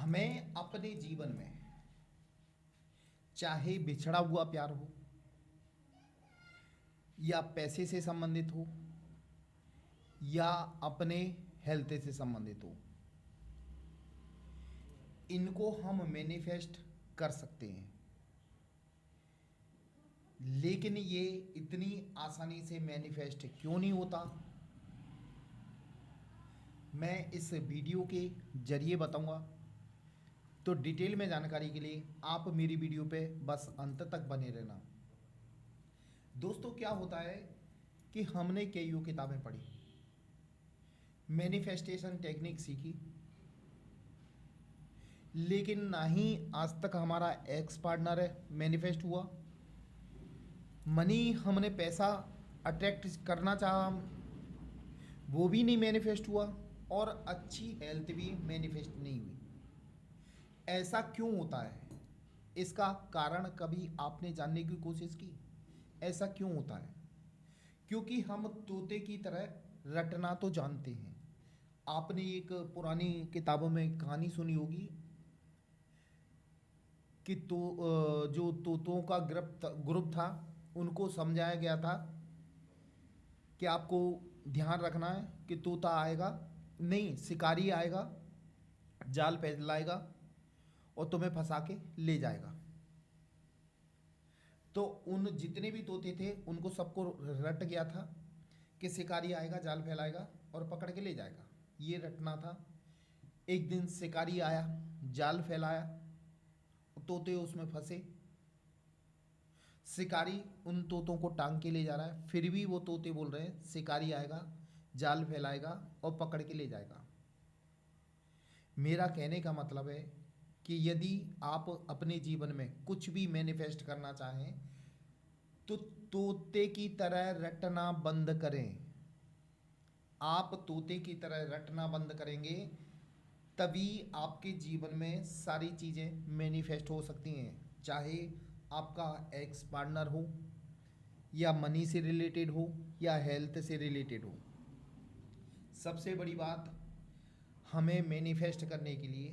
हमें अपने जीवन में चाहे बिछड़ा हुआ प्यार हो या पैसे से संबंधित हो या अपने हेल्थ से संबंधित हो, इनको हम मैनिफेस्ट कर सकते हैं। लेकिन ये इतनी आसानी से मैनिफेस्ट क्यों नहीं होता, मैं इस वीडियो के जरिए बताऊंगा। तो डिटेल में जानकारी के लिए आप मेरी वीडियो पे बस अंत तक बने रहना। दोस्तों, क्या होता है कि हमने कईयों किताबें पढ़ी, मैनिफेस्टेशन टेक्निक सीखी, लेकिन ना ही आज तक हमारा एक्स पार्टनर मैनिफेस्ट हुआ। मनी हमने पैसा अट्रैक्ट करना चाहा, वो भी नहीं मैनिफेस्ट हुआ, और अच्छी हेल्थ भी मैनिफेस्ट नहीं हुई। ऐसा क्यों होता है? इसका कारण कभी आपने जानने की कोशिश की? ऐसा क्यों होता है? क्योंकि हम तोते की तरह रटना तो जानते हैं। आपने एक पुरानी किताबों में कहानी सुनी होगी कि जो तोतों का ग्रुप था, उनको समझाया गया था कि आपको ध्यान रखना है कि तोता आएगा, नहीं शिकारी आएगा, जाल फैलाएगा और तुम्हें फंसा के ले जाएगा। तो उन जितने भी तोते थे उनको सबको रट गया था कि शिकारी आएगा, जाल फैलाएगा और पकड़ के ले जाएगा। ये रटना था। एक दिन शिकारी आया, जाल फैलाया, तोते उसमें फंसे। शिकारी उन तोतों को टांग के ले जा रहा है, फिर भी वो तोते बोल रहे हैं शिकारी आएगा, जाल फैलाएगा और पकड़ के ले जाएगा। मेरा कहने का मतलब है कि यदि आप अपने जीवन में कुछ भी मैनिफेस्ट करना चाहें तो तोते की तरह रटना बंद करें। आप तोते की तरह रटना बंद करेंगे तभी आपके जीवन में सारी चीज़ें मैनिफेस्ट हो सकती हैं। चाहे आपका एक्स पार्टनर हो या मनी से रिलेटेड हो या हेल्थ से रिलेटेड हो। सबसे बड़ी बात, हमें मैनिफेस्ट करने के लिए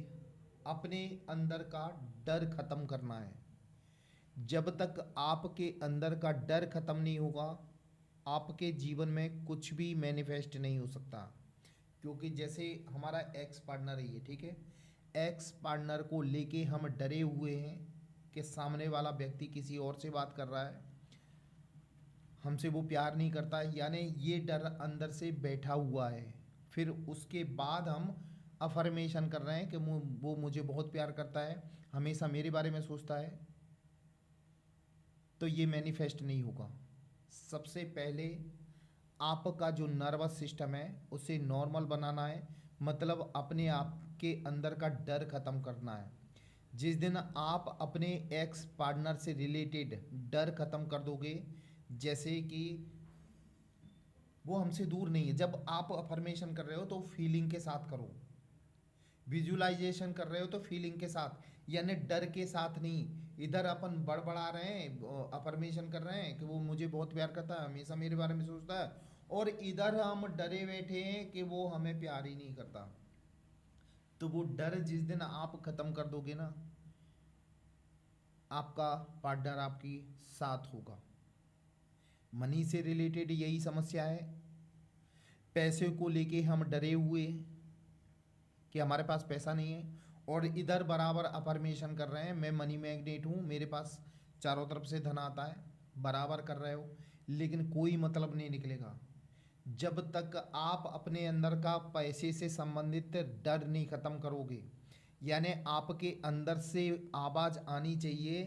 अपने अंदर का डर खत्म करना है। जब तक आपके अंदर का डर खत्म नहीं होगा, आपके जीवन में कुछ भी मैनिफेस्ट नहीं हो सकता। क्योंकि जैसे हमारा एक्स पार्टनर है ये, ठीक है, एक्स पार्टनर को लेके हम डरे हुए हैं कि सामने वाला व्यक्ति किसी और से बात कर रहा है, हमसे वो प्यार नहीं करता, यानी ये डर अंदर से बैठा हुआ है। फिर उसके बाद हम अफर्मेशन कर रहे हैं कि वो मुझे बहुत प्यार करता है, हमेशा मेरे बारे में सोचता है, तो ये मैनिफेस्ट नहीं होगा। सबसे पहले आपका जो नर्वस सिस्टम है उसे नॉर्मल बनाना है, मतलब अपने आप के अंदर का डर खत्म करना है। जिस दिन आप अपने एक्स पार्टनर से रिलेटेड डर खत्म कर दोगे, जैसे कि वो हमसे दूर नहीं है, जब आप अफर्मेशन कर रहे हो तो फीलिंग के साथ करो, विजुअलाइजेशन कर रहे हो तो फीलिंग के साथ, यानी डर के साथ नहीं। इधर अपन बड़बड़ा रहे हैं, अफर्मेशन कर रहे हैं कि वो मुझे बहुत प्यार करता है, हमेशा मेरे बारे में सोचता है, और इधर हम डरे बैठे हैं कि वो हमें प्यार ही नहीं करता। तो वो डर जिस दिन आप खत्म कर दोगे ना, आपका पार्टनर आपकी साथ होगा। मनी से रिलेटेड यही समस्या है। पैसे को लेके हम डरे हुए कि हमारे पास पैसा नहीं है, और इधर बराबर अफर्मेशन कर रहे हैं मैं मनी मैग्नेट हूँ, मेरे पास चारों तरफ से धन आता है, बराबर कर रहे हो, लेकिन कोई मतलब नहीं निकलेगा जब तक आप अपने अंदर का पैसे से संबंधित डर नहीं खत्म करोगे। यानी आपके अंदर से आवाज़ आनी चाहिए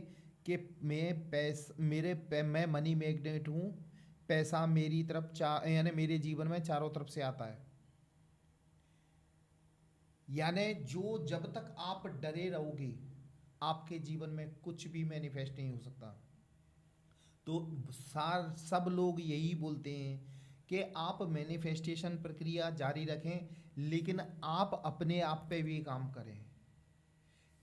कि मैं मनी मैग्नेट हूँ, पैसा मेरी तरफ यानी मेरे जीवन में चारों तरफ से आता है। यानी जो जब तक आप डरे रहोगे, आपके जीवन में कुछ भी मैनिफेस्ट नहीं हो सकता। तो सार सब लोग यही बोलते हैं कि आप मैनिफेस्टेशन प्रक्रिया जारी रखें, लेकिन आप अपने आप पे भी काम करें।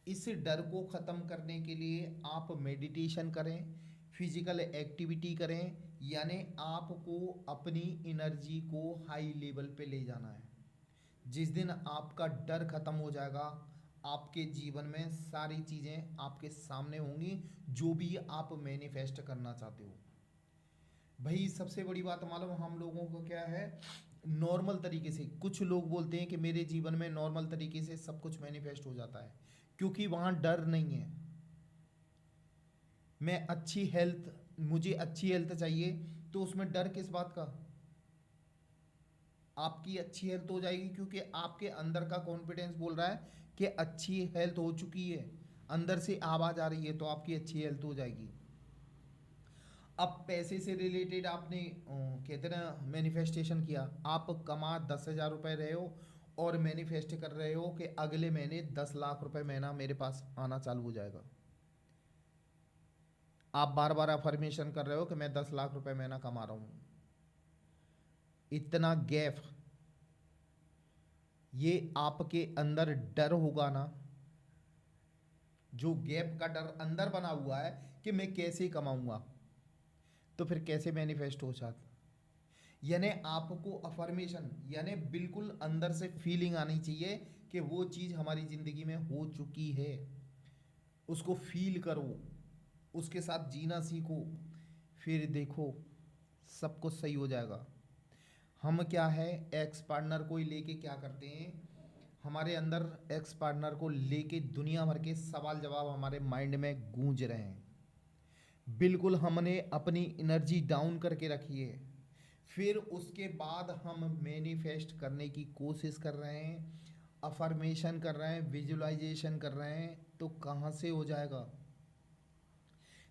इस डर को ख़त्म करने के लिए आप मेडिटेशन करें, फिजिकल एक्टिविटी करें, यानी आपको अपनी एनर्जी को हाई लेवल पे ले जाना है। जिस दिन आपका डर खत्म हो जाएगा, आपके जीवन में सारी चीज़ें आपके सामने होंगी जो भी आप मैनिफेस्ट करना चाहते हो। भाई सबसे बड़ी बात मालूम हम लोगों को क्या है, नॉर्मल तरीके से कुछ लोग बोलते हैं कि मेरे जीवन में नॉर्मल तरीके से सब कुछ मैनिफेस्ट हो जाता है, क्योंकि वहाँ डर नहीं है। मैं अच्छी हेल्थ, मुझे अच्छी हेल्थ चाहिए, तो उसमें डर किस बात का? आपकी अच्छी हेल्थ हो जाएगी क्योंकि आपके अंदर का कॉन्फिडेंस बोल रहा है कि अच्छी हेल्थ हो चुकी है, अंदर से आवाज़ आ रही है, तो आपकी अच्छी हेल्थ हो जाएगी। अब पैसे से रिलेटेड आपने कहते ना मैनिफेस्टेशन किया, आप कमा 10,000 रुपये रहे हो और मैनिफेस्ट कर रहे हो कि अगले महीने 10 लाख रुपए महीना मेरे पास आना चालू हो जाएगा। आप बार बार अफर्मेशन कर रहे हो कि मैं 10 लाख रुपए महीना कमा रहा हूँ। इतना गैप, ये आपके अंदर डर होगा ना, जो गैप का डर अंदर बना हुआ है कि मैं कैसे कमाऊंगा, तो फिर कैसे मैनिफेस्ट हो जाता? यानी आपको अफर्मेशन, यानी बिल्कुल अंदर से फीलिंग आनी चाहिए कि वो चीज़ हमारी ज़िंदगी में हो चुकी है। उसको फील करो, उसके साथ जीना सीखो, फिर देखो सब कुछ सही हो जाएगा। हम क्या है, एक्स पार्टनर को ही लेके क्या करते हैं, हमारे अंदर एक्स पार्टनर को लेके दुनिया भर के सवाल जवाब हमारे माइंड में गूंज रहे हैं। बिल्कुल हमने अपनी एनर्जी डाउन करके रखी है, फिर उसके बाद हम मैनिफेस्ट करने की कोशिश कर रहे हैं, अफर्मेशन कर रहे हैं, विजुअलाइजेशन कर रहे हैं, तो कहाँ से हो जाएगा?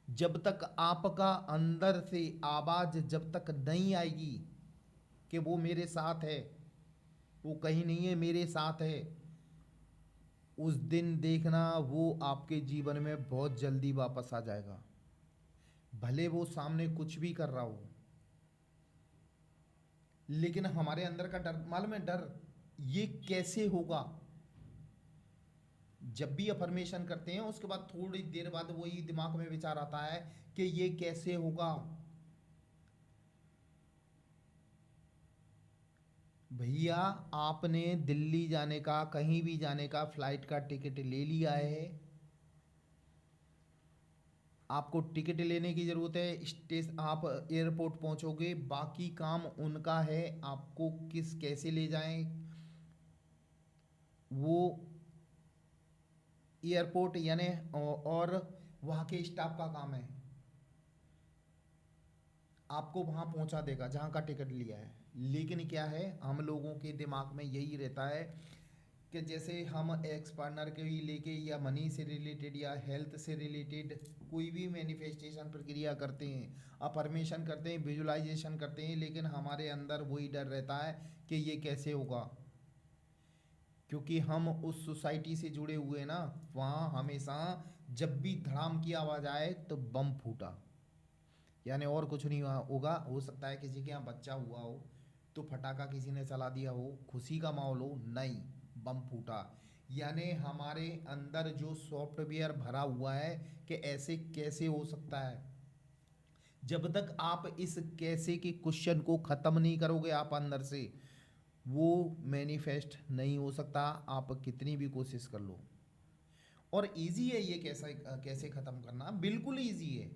जब तक आपका अंदर से आवाज़ जब तक नहीं आएगी कि वो मेरे साथ है, वो कहीं नहीं है, मेरे साथ है, उस दिन देखना वो आपके जीवन में बहुत जल्दी वापस आ जाएगा, भले वो सामने कुछ भी कर रहा हो। लेकिन हमारे अंदर का डर मालूम है, डर ये कैसे होगा? जब भी अफर्मेशन करते हैं उसके बाद थोड़ी देर बाद वही दिमाग में विचार आता है कि ये कैसे होगा। भैया आपने दिल्ली जाने का, कहीं भी जाने का फ्लाइट का टिकट ले लिया है, आपको टिकट लेने की ज़रूरत है, स्टेशन आप एयरपोर्ट पहुंचोगे, बाकी काम उनका है, आपको किस कैसे ले जाएं वो एयरपोर्ट यानी और वहाँ के स्टाफ का काम है, आपको वहाँ पहुँचा देगा जहाँ का टिकट लिया है। लेकिन क्या है, हम लोगों के दिमाग में यही रहता है कि जैसे हम एक्स पार्टनर के ही लेके या मनी से रिलेटेड या हेल्थ से रिलेटेड कोई भी मैनिफेस्टेशन प्रक्रिया करते हैं, अफर्मेशन करते हैं, विजुअलाइजेशन करते हैं, लेकिन हमारे अंदर वही डर रहता है कि ये कैसे होगा, क्योंकि हम उस सोसाइटी से जुड़े हुए हैं ना, वहाँ हमेशा जब भी धड़ाम की आवाज़ आए तो बम फूटा, यानी और कुछ नहीं होगा। हो सकता है किसी के यहाँ बच्चा हुआ हो तो फटाका किसी ने चला दिया हो, खुशी का माहौल हो, नहीं, बम फूटा। यानी हमारे अंदर जो सॉफ्टवेयर भरा हुआ है कि ऐसे कैसे हो सकता है, जब तक आप इस कैसे के क्वेश्चन को ख़त्म नहीं करोगे आप अंदर से, वो मैनिफेस्ट नहीं हो सकता, आप कितनी भी कोशिश कर लो। और इजी है ये, कैसा कैसे ख़त्म करना, बिल्कुल इजी है।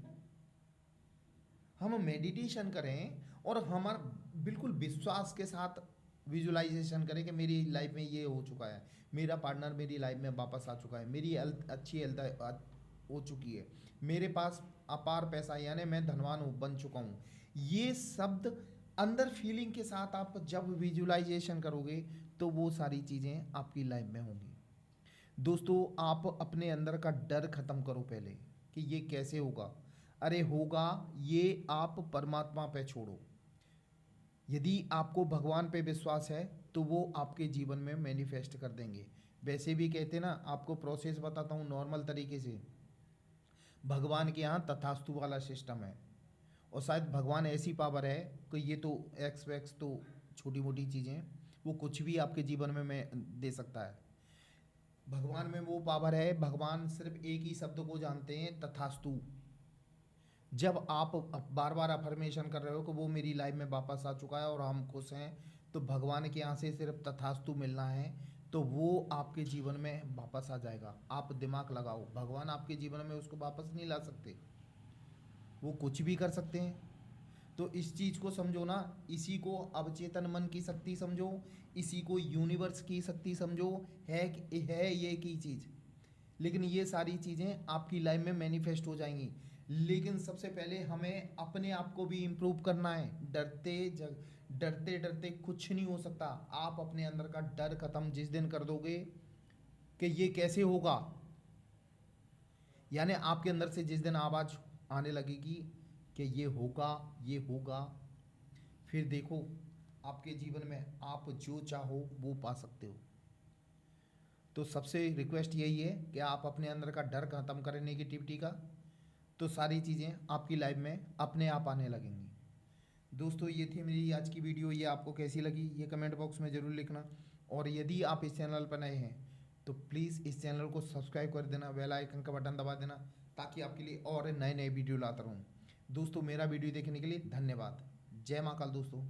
हम मेडिटेशन करें और हमारा बिल्कुल विश्वास के साथ विजुअलाइजेशन करें कि मेरी लाइफ में ये हो चुका है, मेरा पार्टनर मेरी लाइफ में वापस आ चुका है, मेरी हेल्थ अच्छी हेल्थ हो चुकी है, मेरे पास अपार पैसा है, यानी मैं धनवान हूँ, बन चुका हूँ। ये शब्द अंदर फीलिंग के साथ आप जब विजुअलाइजेशन करोगे तो वो सारी चीज़ें आपकी लाइफ में होंगी। दोस्तों आप अपने अंदर का डर खत्म करो पहले कि ये कैसे होगा। अरे होगा, ये आप परमात्मा पे छोड़ो। यदि आपको भगवान पे विश्वास है तो वो आपके जीवन में मैनिफेस्ट कर देंगे। वैसे भी कहते ना, आपको प्रोसेस बताता हूँ नॉर्मल तरीके से। भगवान के यहाँ तथास्तु वाला सिस्टम है, और शायद भगवान ऐसी पावर है कि ये तो एक्स वैक्स तो छोटी मोटी चीज़ें, वो कुछ भी आपके जीवन में मैं दे सकता है। भगवान में वो पावर है, भगवान सिर्फ एक ही शब्द को जानते हैं, तथास्तु। जब आप बार बार अफर्मेशन कर रहे हो कि वो मेरी लाइफ में वापस आ चुका है और हम खुश हैं, तो भगवान के यहाँ से सिर्फ तथास्तु मिलना है, तो वो आपके जीवन में वापस आ जाएगा। आप दिमाग लगाओ, भगवान आपके जीवन में उसको वापस नहीं ला सकते, वो कुछ भी कर सकते हैं। तो इस चीज़ को समझो ना, इसी को अवचेतन मन की शक्ति समझो, इसी को यूनिवर्स की शक्ति समझो। है ये की चीज़, लेकिन ये सारी चीज़ें आपकी लाइफ में मैनिफेस्ट हो जाएंगी। लेकिन सबसे पहले हमें अपने आप को भी इम्प्रूव करना है। डरते डरते कुछ नहीं हो सकता। आप अपने अंदर का डर खत्म जिस दिन कर दोगे कि ये कैसे होगा, यानी आपके अंदर से जिस दिन आवाज़ आने लगेगी कि ये होगा, फिर देखो आपके जीवन में आप जो चाहो वो पा सकते हो। तो सबसे रिक्वेस्ट यही है कि आप अपने अंदर का डर खत्म करें नेगेटिविटी का, तो सारी चीज़ें आपकी लाइफ में अपने आप आने लगेंगी। दोस्तों ये थी मेरी आज की वीडियो, ये आपको कैसी लगी ये कमेंट बॉक्स में ज़रूर लिखना। और यदि आप इस चैनल पर नए हैं तो प्लीज़ इस चैनल को सब्सक्राइब कर देना, बेल आइकन का बटन दबा देना, ताकि आपके लिए और नए नए वीडियो लाता रहूँ। दोस्तों मेरा वीडियो देखने के लिए धन्यवाद। जय महाकाल दोस्तों।